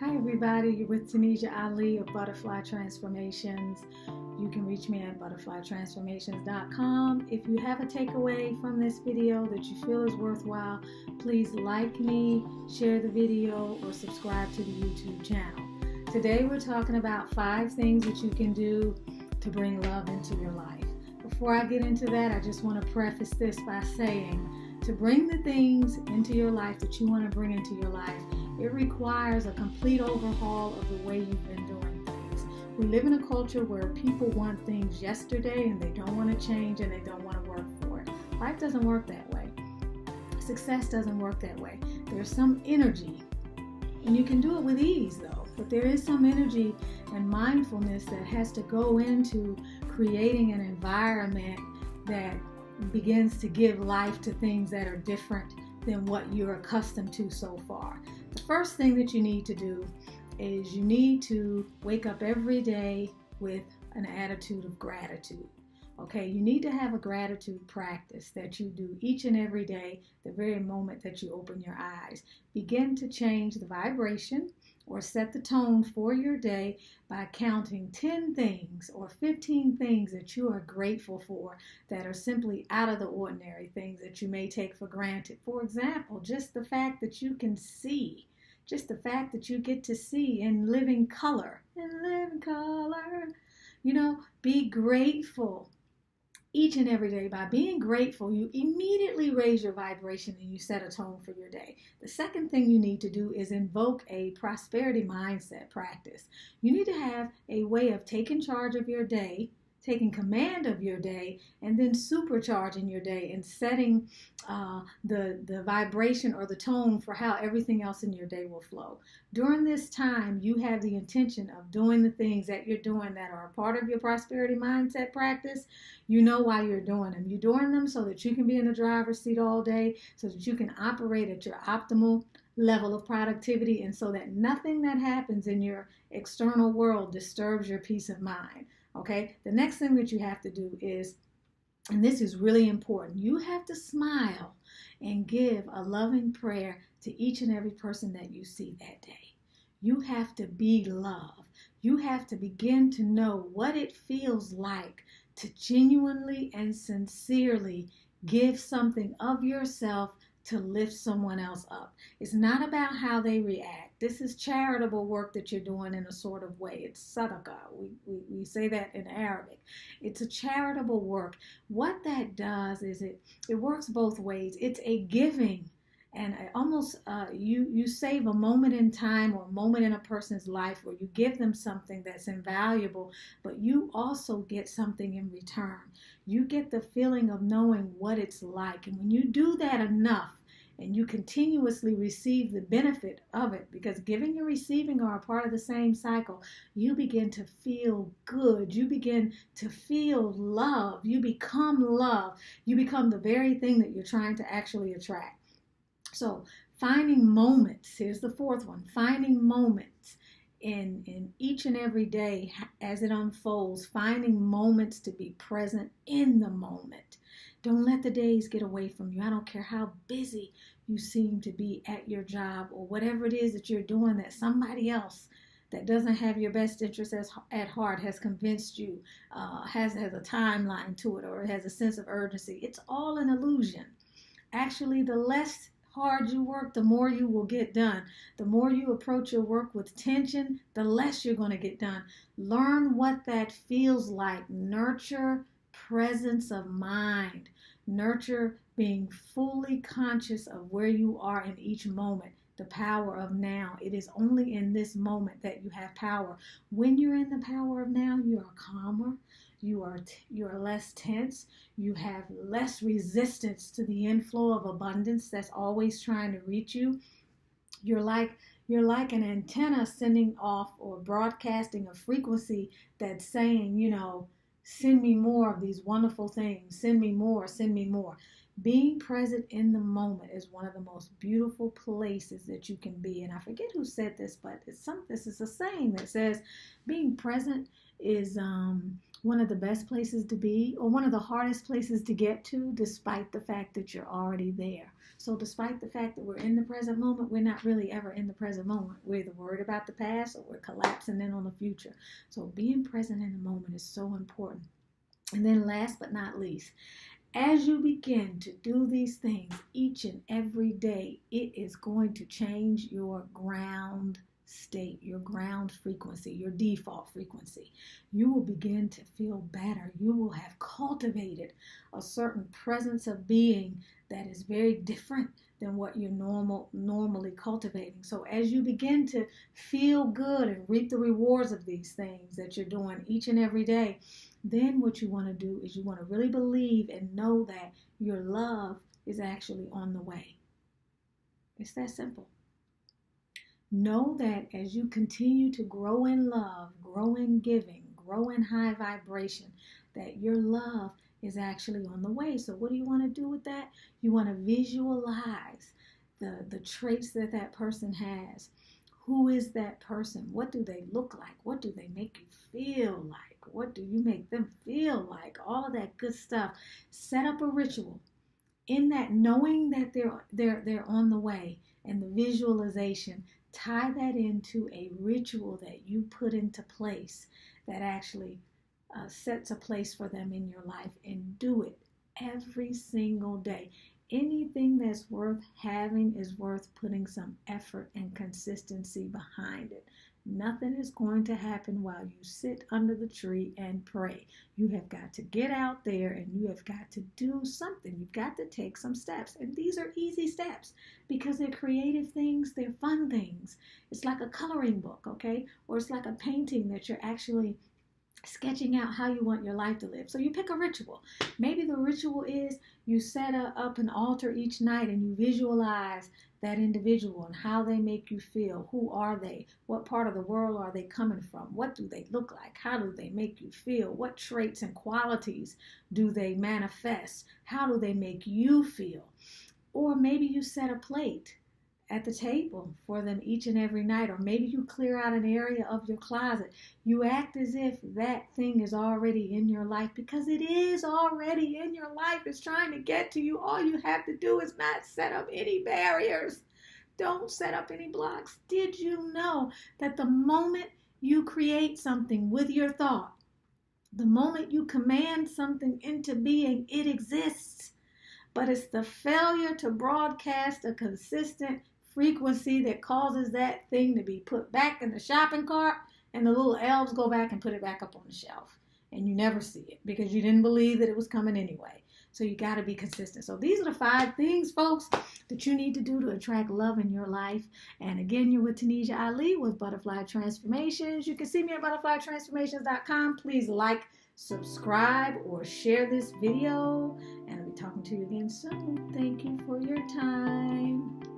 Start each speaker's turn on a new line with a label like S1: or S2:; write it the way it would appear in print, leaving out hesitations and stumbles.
S1: Hi everybody, you're with Tunisia Ali of Butterfly Transformations. You can reach me at butterflytransformations.com. If you have a takeaway from this video that you feel is worthwhile, please like me, share the video, or subscribe to the YouTube channel. Today we're talking about 5 things that you can do to bring love into your life. Before I get into that, I just want to preface this by saying to bring the things into your life that you want to bring into your life, it requires a complete overhaul of the way you've been doing things. We live in a culture where people want things yesterday and they don't want to change and they don't want to work for it. Life doesn't work that way. Success doesn't work that way. There's some energy, and you can do it with ease though, but there is some energy and mindfulness that has to go into creating an environment that begins to give life to things that are different than what you're accustomed to so far. The first thing that you need to do is you need to wake up every day with an attitude of gratitude. Okay, you need to have a gratitude practice that you do each and every day, the very moment that you open your eyes. Begin to change the vibration or set the tone for your day by counting 10 things or 15 things that you are grateful for that are simply out of the ordinary, things that you may take for granted. For example, just the fact that you can see, just the fact that you get to see in living color, be grateful. Each and every day, by being grateful, you immediately raise your vibration and you set a tone for your day. The second thing you need to do is invoke a prosperity mindset practice. You need to have a way of taking charge of your day, taking command of your day, and then supercharging your day and setting the vibration or the tone for how everything else in your day will flow. During this time, you have the intention of doing the things that you're doing that are a part of your prosperity mindset practice. You know why you're doing them. You're doing them so that you can be in the driver's seat all day, so that you can operate at your optimal level of productivity, and so that nothing that happens in your external world disturbs your peace of mind. Okay, the next thing that you have to do is, and this is really important, you have to smile and give a loving prayer to each and every person that you see that day. You have to be love. You have to begin to know what it feels like to genuinely and sincerely give something of yourself to lift someone else up. It's not about how they react. This is charitable work that you're doing in a sort of way. It's sadaqah. We say that in Arabic. It's a charitable work. What that does is it works both ways. It's a giving, and almost you save a moment in time or a moment in a person's life where you give them something that's invaluable, but you also get something in return. You get the feeling of knowing what it's like, and when you do that enough and you continuously receive the benefit of it, because giving and receiving are a part of the same cycle, you begin to feel good. You begin to feel love. You become love. You become the very thing that you're trying to actually attract. So finding moments, here's the fourth one, finding moments in each and every day as it unfolds, finding moments to be present in the moment. Don't let the days get away from you. I don't care how busy you seem to be at your job or whatever it is that you're doing that somebody else that doesn't have your best interests at heart has convinced you, has a timeline to it, or it has a sense of urgency. It's all an illusion. Actually, the less hard you work, the more you will get done. The more you approach your work with tension, the less you're going to get done. Learn what that feels like. Nurture presence of mind. Nurture being fully conscious of where you are in each moment. The power of now. It is only in this moment that you have power. When you're in the power of now, you are calmer. You are less tense. You have less resistance to the inflow of abundance that's always trying to reach you. You're like an antenna sending off or broadcasting a frequency that's saying, send me more of these wonderful things. Send me more, send me more. Being present in the moment is one of the most beautiful places that you can be. And I forget who said this, but this is a saying that says being present is one of the best places to be, or one of the hardest places to get to, despite the fact that you're already there. So despite the fact that we're in the present moment, we're not really ever in the present moment. We're either worried about the past or we're collapsing in on the future. So being present in the moment is so important. And then last but not least, as you begin to do these things each and every day, it is going to change your ground state, your ground frequency, your default frequency. You will begin to feel better. You will have cultivated a certain presence of being that is very different than what you're normally cultivating. So as you begin to feel good and reap the rewards of these things that you're doing each and every day, then what you want to do is you want to really believe and know that your love is actually on the way. It's that simple. Know that as you continue to grow in love, grow in giving, grow in high vibration, that your love is actually on the way. So what do you want to do with that? You want to visualize the traits that that person has. Who is that person? What do they look like? What do they make you feel like? What do you make them feel like? All of that good stuff. Set up a ritual. In that, knowing that they're on the way, and the visualization, tie that into a ritual that you put into place that actually sets a place for them in your life, and do it every single day. Anything that's worth having is worth putting some effort and consistency behind it. Nothing is going to happen while you sit under the tree and pray. You have got to get out there and you have got to do something. You've got to take some steps. And these are easy steps because they're creative things, they're fun things. It's like a coloring book, okay? Or it's like a painting that you're actually sketching out how you want your life to live. So you pick a ritual. Maybe the ritual is you set up an altar each night and you visualize that individual and how they make you feel. Who are they? What part of the world are they coming from? What do they look like? How do they make you feel? What traits and qualities do they manifest? How do they make you feel? Or maybe you set a plate at the table for them each and every night, or maybe you clear out an area of your closet. You act as if that thing is already in your life, because it is already in your life. It's trying to get to you. All you have to do is not set up any barriers. Don't set up any blocks. Did you know that the moment you create something with your thought, the moment you command something into being, it exists? But it's the failure to broadcast a consistent frequency that causes that thing to be put back in the shopping cart, and the little elves go back and put it back up on the shelf, and you never see it because you didn't believe that it was coming anyway. So you got to be consistent. So these are the 5 things, folks, that you need to do to attract love in your life. And again, you're with Tunisia Ali with Butterfly Transformations. You can see me at butterflytransformations.com. Please like, subscribe, or share this video, and I'll be talking to you again soon. Thank you for your time.